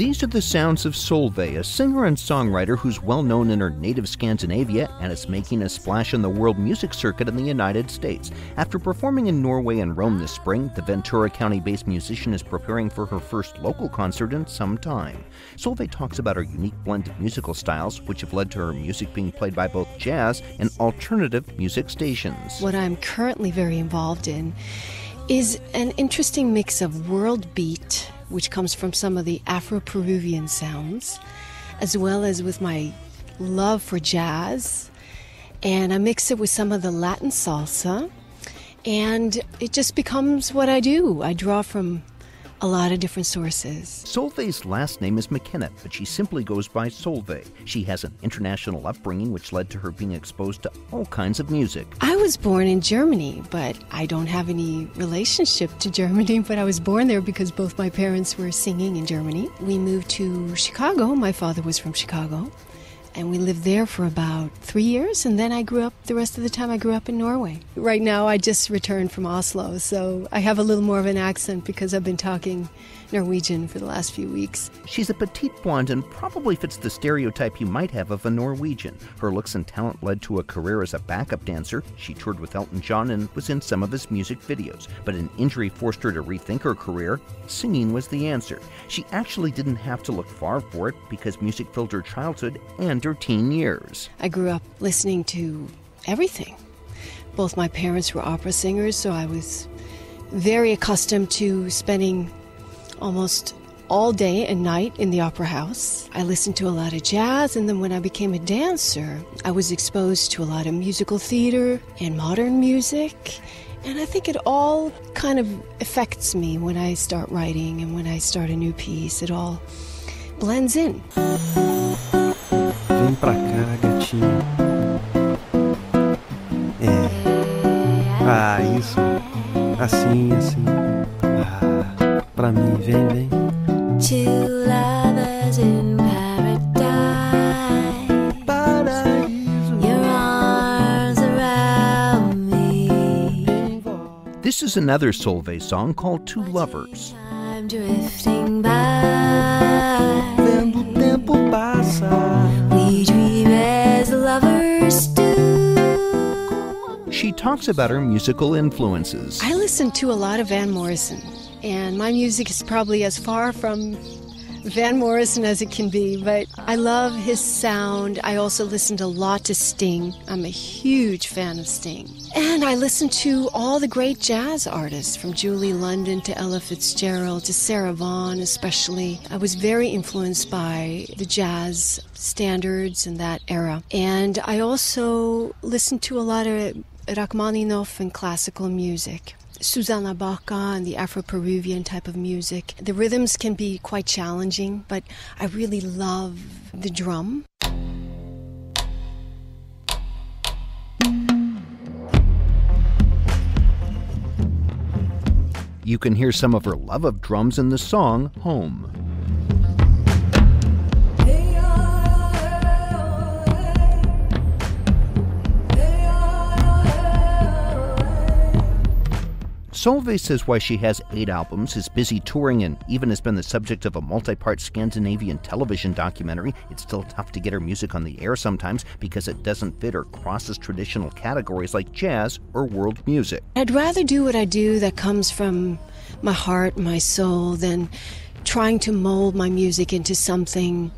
These are the sounds of Solvei, a singer and songwriter who's well known in her native Scandinavia and is making a splash in the world music circuit in the United States. After performing in Norway and Rome this spring, the Ventura County-based musician is preparing for her first local concert in some time. Solvei talks about her unique blend of musical styles, which have led to her music being played by both jazz and alternative music stations. What I'm currently very involved in is an interesting mix of world beat, which comes from some of the Afro-Peruvian sounds, as well as with my love for jazz. And I mix it with some of the Latin salsa, and it just becomes what I do. I draw from a lot of different sources. Solvei's last name is McKenna, but she simply goes by Solvei. She has an international upbringing, which led to her being exposed to all kinds of music. I was born in Germany, but I don't have any relationship to Germany, but I was born there because both my parents were singing in Germany. We moved to Chicago. My father was from Chicago. And we lived there for about 3 years, and then the rest of the time I grew up in Norway. Right now I just returned from Oslo, so I have a little more of an accent because I've been talking Norwegian for the last few weeks. She's a petite blonde and probably fits the stereotype you might have of a Norwegian. Her looks and talent led to a career as a backup dancer. She toured with Elton John and was in some of his music videos. But an injury forced her to rethink her career. Singing was the answer. She actually didn't have to look far for it because music filled her childhood and her teen years. I grew up listening to everything. Both my parents were opera singers, so I was very accustomed to spending almost all day and night in the opera house. I listened to a lot of jazz, and then when I became a dancer, I was exposed to a lot of musical theater and modern music. And I think it all kind of affects me when I start writing and when I start a new piece. It all blends in. Vem pra cá, gatinho. Isso. Assim, assim. Pra mim, vem. Two lovers in paradise. Your arms around me. This is another Solvei song called Two Lovers. I'm drifting by. Vendo o tempo passar. We dream as lovers do. She talks about her musical influences. I listen to a lot of Van Morrison, and my music is probably as far from Van Morrison as it can be, but I love his sound. I also listened a lot to Sting. I'm a huge fan of Sting. And I listen to all the great jazz artists, from Julie London to Ella Fitzgerald to Sarah Vaughan especially. I was very influenced by the jazz standards in that era. And I also listened to a lot of Rachmaninoff and classical music. Susanna Baca and the Afro-Peruvian type of music. The rhythms can be quite challenging, but I really love the drum. You can hear some of her love of drums in the song Home. Solvei says why she has 8 albums, is busy touring, and even has been the subject of a multi-part Scandinavian television documentary. It's still tough to get her music on the air sometimes because it doesn't fit or crosses traditional categories like jazz or world music. I'd rather do what I do that comes from my heart, my soul, than trying to mold my music into something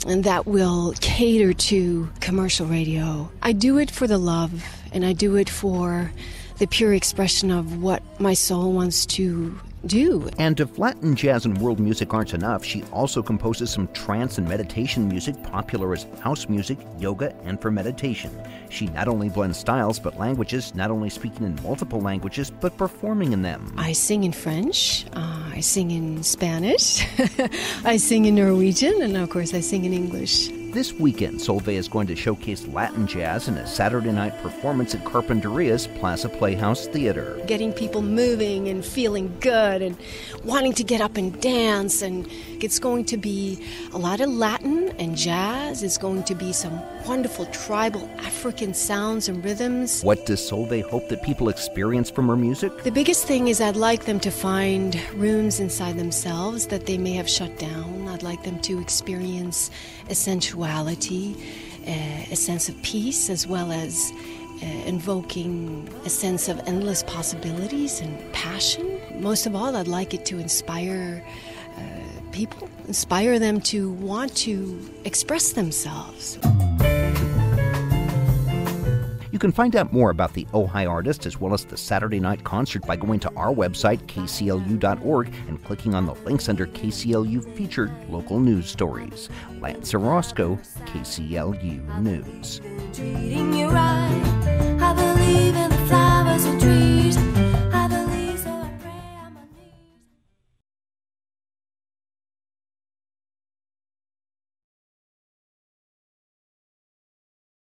and that will cater to commercial radio. I do it for the love, and I do it for the pure expression of what my soul wants to do. And if Latin jazz and world music aren't enough, she also composes some trance and meditation music popular as house music, yoga, and for meditation. She not only blends styles but languages, not only speaking in multiple languages but performing in them. I sing in French, I sing in Spanish, I sing in Norwegian, and of course I sing in English. This weekend, Solvei is going to showcase Latin jazz in a Saturday night performance at Carpinteria's Plaza Playhouse Theater. Getting people moving and feeling good and wanting to get up and dance. And it's going to be a lot of Latin and jazz. It's going to be some wonderful tribal African sounds and rhythms. What does Solvei hope that people experience from her music? The biggest thing is I'd like them to find rooms inside themselves that they may have shut down. I'd like them to experience a sensuality, a sense of peace, as well as invoking a sense of endless possibilities and passion. Most of all, I'd like it to inspire people, inspire them to want to express themselves. You can find out more about the Ojai artist as well as the Saturday night concert by going to our website, kclu.org, and clicking on the links under KCLU Featured Local News Stories. Lance Orozco, KCLU News. Treating you right.